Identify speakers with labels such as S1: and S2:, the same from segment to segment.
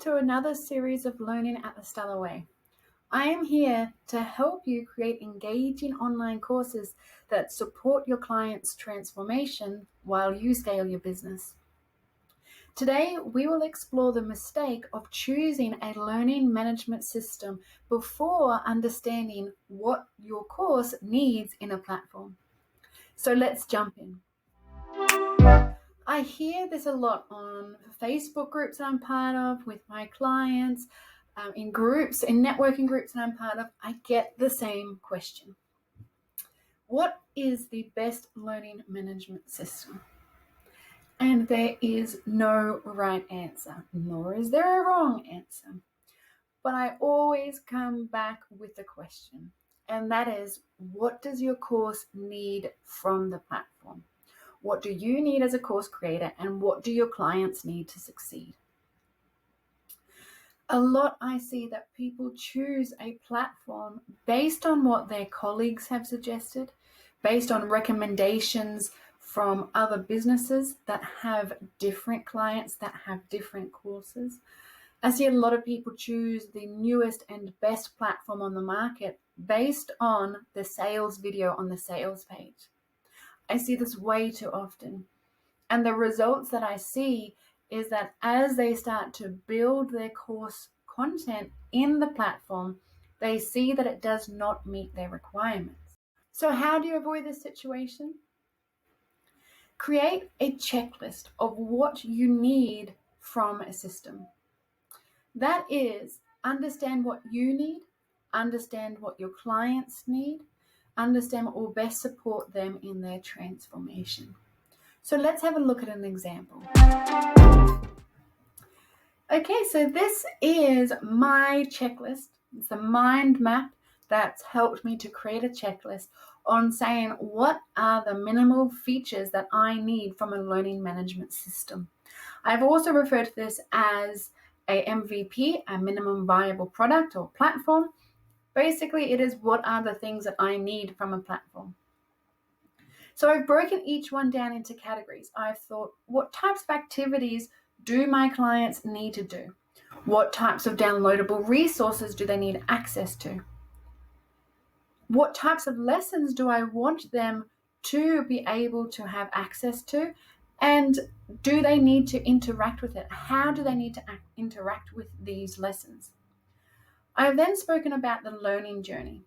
S1: to another series of Learning at the Stella Way. I am here to help you create engaging online courses that support your clients' transformation while you scale your business. Today, we will explore the mistake of choosing a learning management system before understanding what your course needs in a platform. So let's jump in. I hear this a lot on Facebook groups that I'm part of with my clients, in groups, in networking groups that I'm part of. I get the same question. What is the best learning management system? And there is no right answer, nor is there a wrong answer. But I always come back with the question, and that is, what does your course need from the platform? What do you need as a course creator, and what do your clients need to succeed? A lot I see that people choose a platform based on what their colleagues have suggested, based on recommendations from other businesses that have different clients, that have different courses. I see a lot of people choose the newest and best platform on the market based on the sales video on the sales page. I see this way too often. And the results that I see is that as they start to build their course content in the platform, they see that it does not meet their requirements. So how do you avoid this situation? Create a checklist of what you need from a system. That is, understand what you need, understand what your clients need, understand what will best support them in their transformation. So let's have a look at an example. Okay, so this is my checklist. It's a mind map that's helped me to create a checklist on saying what are the minimal features that I need from a learning management system. I've also referred to this as a MVP, a minimum viable product or platform. Basically, it is what are the things that I need from a platform. So I've broken each one down into categories. I've thought, what types of activities do my clients need to do? What types of downloadable resources do they need access to? What types of lessons do I want them to be able to have access to? And do they need to interact with it? How do they need to interact with these lessons? I've then spoken about the learning journey.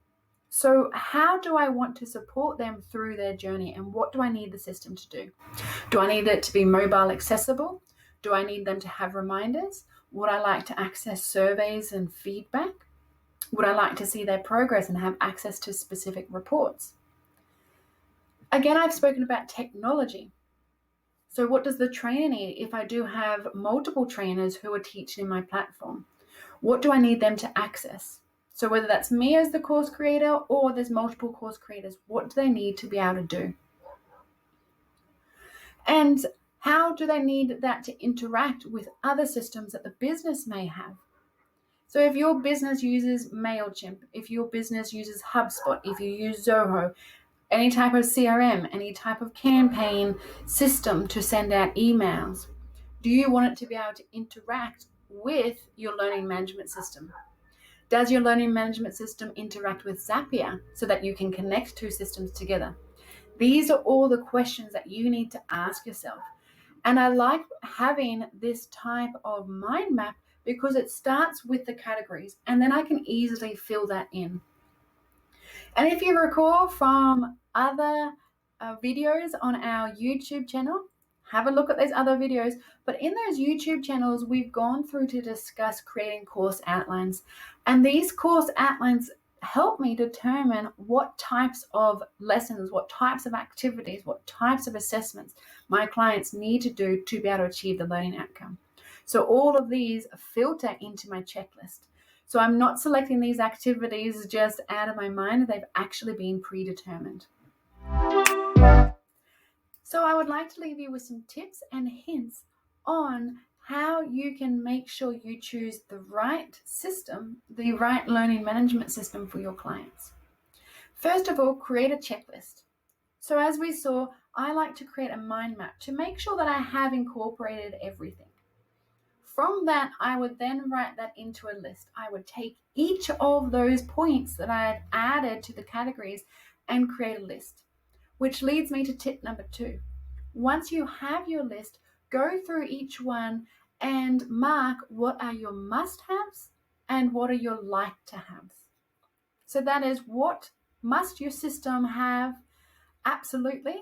S1: So how do I want to support them through their journey, and what do I need the system to do? Do I need it to be mobile accessible? Do I need them to have reminders? Would I like to access surveys and feedback? Would I like to see their progress and have access to specific reports? Again, I've spoken about technology. So what does the trainer need if I do have multiple trainers who are teaching in my platform? What do I need them to access? So whether that's me as the course creator or there's multiple course creators, what do they need to be able to do? And how do they need that to interact with other systems that the business may have? So if your business uses MailChimp, if your business uses HubSpot, if you use Zoho, any type of CRM, any type of campaign system to send out emails, do you want it to be able to interact with your learning management system? Does your learning management system interact with Zapier so that you can connect two systems together? These are all the questions that you need to ask yourself. And I like having this type of mind map because it starts with the categories and then I can easily fill that in. And if you recall from other videos on our YouTube channel, have a look at those other videos. But in those YouTube channels, we've gone through to discuss creating course outlines. And these course outlines help me determine what types of lessons, what types of activities, what types of assessments my clients need to do to be able to achieve the learning outcome. So all of these filter into my checklist. So I'm not selecting these activities just out of my mind. They've actually been predetermined. So I would like to leave you with some tips and hints on how you can make sure you choose the right system, the right learning management system for your clients. First of all, create a checklist. So as we saw, I like to create a mind map to make sure that I have incorporated everything. From that, I would then write that into a list. I would take each of those points that I had added to the categories and create a list, which leads me to tip number 2. Once you have your list, go through each one and mark what are your must-haves and what are your like-to-haves. So that is, what must your system have absolutely,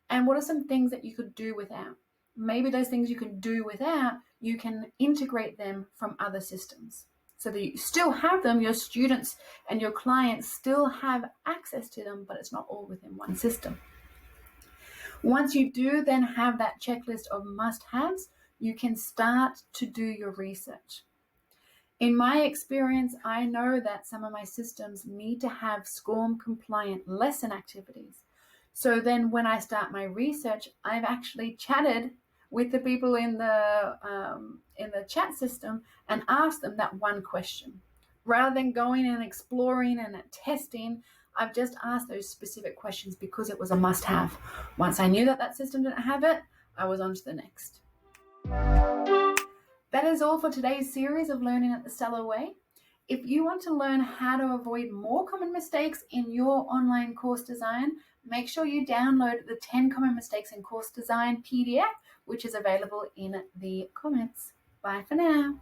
S1: and what are some things that you could do without. Maybe those things you can do without, you can integrate them from other systems so that you still have them, your students and your clients still have access to them, but it's not all within one system. Once you do then have that checklist of must-haves, you can start to do your research. In my experience, I know that some of my systems need to have SCORM-compliant lesson activities. So then when I start my research, I've actually chatted with the people in the chat system and asked them that one question. Rather than going and exploring and testing, I've just asked those specific questions because it was a must-have. Once I knew that that system didn't have it, I was on to the next. That is all for today's series of Learning at the Stella Way. If you want to learn how to avoid more common mistakes in your online course design, make sure you download the 10 Common Mistakes in Course Design PDF, which is available in the comments. Bye for now.